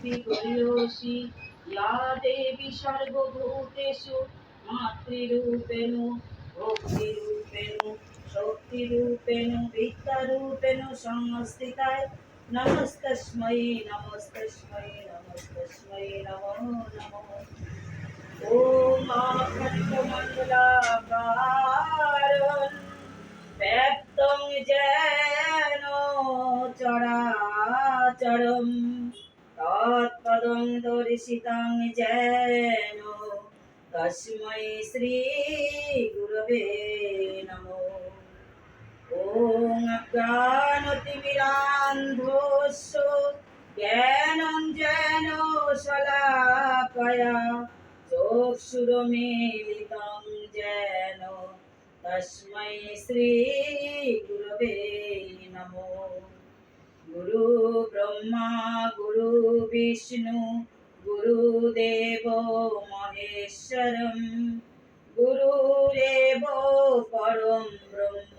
भक्ति करियोषि या देवी सर्वभूतेषु मातृरूपेण भक्तिरूपेण शक्तिरूपेण विद्यारूपेण संस्थिताय नमस्तस्मै नमस्तस्मै नमस्तस्मै नमो नमः। ॐ अखण्डमण्डलाकारं व्याप्तं येन चराचरं तत्पदं दर्शितं येन तस्मै श्रीगुरवे नमः। ॐ अज्ञानतिमिरान्धोऽस्य ज्ञानञ्जन शलाकया चक्षुरुन्मीलितं येन तस्मै श्रीगुरवे नमः। गुरु ब्रह्मा गुरु विष्णु गुरुदेवो महेश्वरं गुरुरेव परं ब्रह्म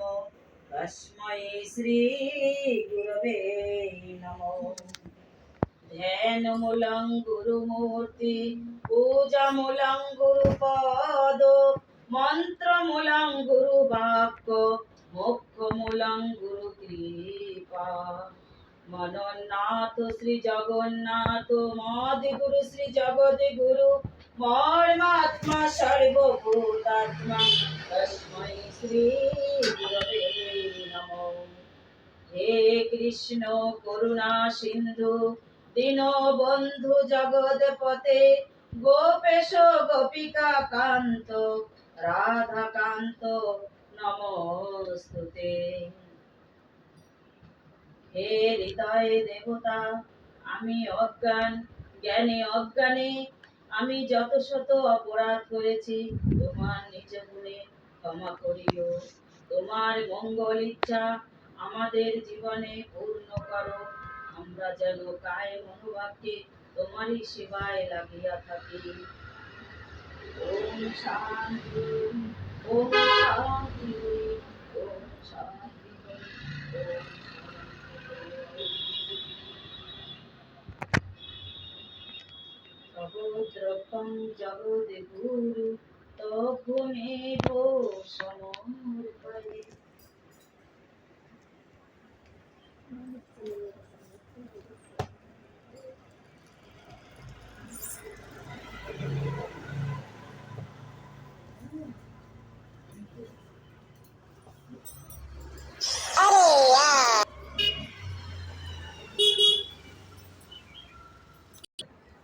तस्मै श्रीगुरवे नमः। ध्यानमूलं गुरुमूर्ति पूजामूलं गुरुपद मन्त्रमूलं गुरुवाक्य मोक्षमूलं गुरुकृपा। मनोन्नाथ श्री जगन्नाथ मदिगुरु श्री जगद्गुरु परमात्मा सर्वभूतात्मा तस्मै श्री गुरवे नमः। हे कृष्ण करुणा सिंधु दीनबंधु जगदपते गोपेश गोपिका कांत राधा कांत नमोस्तुते। हे हृदय देवता আমি অজ্ঞান জ্ঞানে অজ্ঞানে আমি যত শত অপরাধ করেছি তোমার নিজ গুণে ক্ষমা করিও। তোমার মঙ্গল ইচ্ছা আমাদের জীবনে পূর্ণ করো। আমরা যেন কায় মনোবাক্যে তোমারই সেবায় লাগিয়া থাকি। ওম শান্তি ওম শান্তি ওম শান্তি ওম সহস্রকং জগদ্গুরু তৎমেব সমর্পয়ে।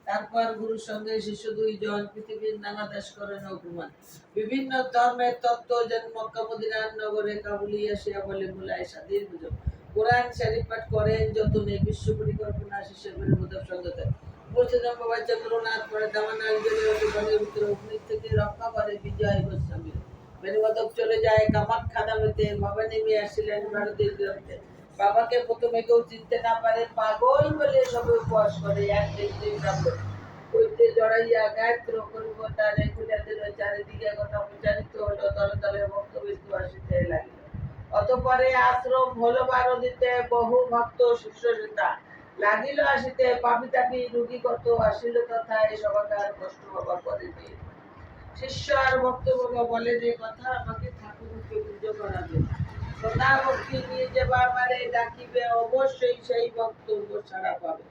তারপর গুরুর সঙ্গে শিষ্য দুইজন পৃথিবীর নানা দেশ করেন অপমান। বিভিন্ন ধর্মের তত্ত্ব যেন মক্কা মদিনার নগরে কাবুলি আসিয়া বলে মুলায় সাদির বুঝো। কোরআন শরীফ পাঠ করেন যতনে বিশ্ব পরিকল্পনা শিষ্যগুলির মধ্যে সঙ্গতে পরিচিতম বাবা চন্দ্রনাথ পরে দামানাল জেলে জীবনের ভিতরে অগ্নি থেকে রক্ষা করে বিজয় গোস্বামী। বেনুবাদক চলে যায় কামাখ্যা দামেতে বাবা নেমে আসছিলেন ভারতের বিরুদ্ধে। বাবাকে প্রথমে কেউ চিনতে না পারে পাগল বলে সবে উপবাস করে এক দেশ ব্রাহ্মণ কইতে জড়াইয়া গায়ত্র করিব তার রেগুলাদের চারিদিকে কথা প্রচারিত হলো দলে দলে ভক্তবিন্দু আসিতে লাগিল। অতঃপরে আশ্রম হলো বারদিতে বহু ভক্ত শিষ্যতা লাগিল আসিতে পাপিতাপি রোগীগত আসিল তথা এই সবাকার কষ্ট বাবা করেনি। শিষ্য আর ভক্ত বাবা বলে যে কথা আমাকে ঠাকুরকে পুজো করাবে সদা ভক্তি নিয়ে যে বাবারে ডাকিবে অবশ্যই সেই ভক্ত সাড়া পাবে।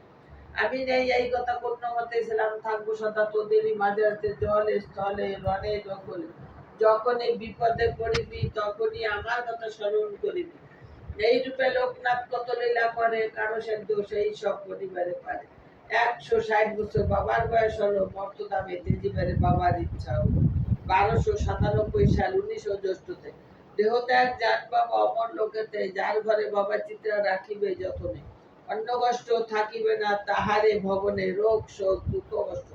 আমি নেই এই কথা কোন মতে ছিলাম থাকবো সদা তোদেরই মাঝে জলে স্থলে রণে জঙ্গলে যখনই বিপদে পড়িবি তখনই আমার কথা স্মরণ করিবি। এই রূপে লোকনাথ কত লীলা করে কারো সাধ্য সেই সব পরিবারে পারে। 160 বছর বাবার বয়স হলো মর্তদামে তেজিবারে বাবার ইচ্ছা হলো। 1297 সাল 19 জ্যৈষ্ঠতে দেহত্যাগ যান বাবা অমর লোকেতে যার ঘরে বাবা চিত্রা রাখিবে যতনে অন্য কষ্ট থাকিবে না তাহারে ভবনে রোগ শোক দুঃখ কষ্ট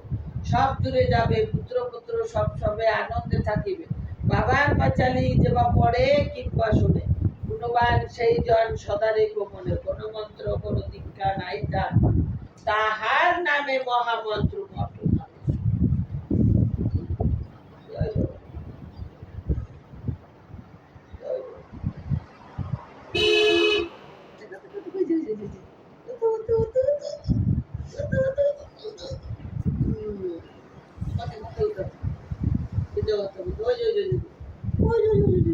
সব দূরে যাবে পুত্র পুত্র সব সবে আনন্দে থাকিবে। বাবার পাঁচালি যেবা পড়ে কিংবা শুনে গুণবান সেই জন সদারে গোপনে কোন মন্ত্র কোন দীক্ষা নাই তাহার নামে মহামন্ত্র মন্ত্র মাথা মাথা উঠো কিন্তু ওই যে ওই যে ওই যে ওই যে ওই যে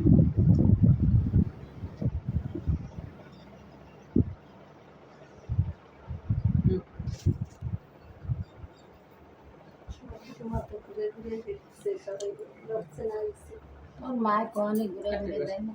ওর মায় কনে ঘুরে ঘুরে দেয় না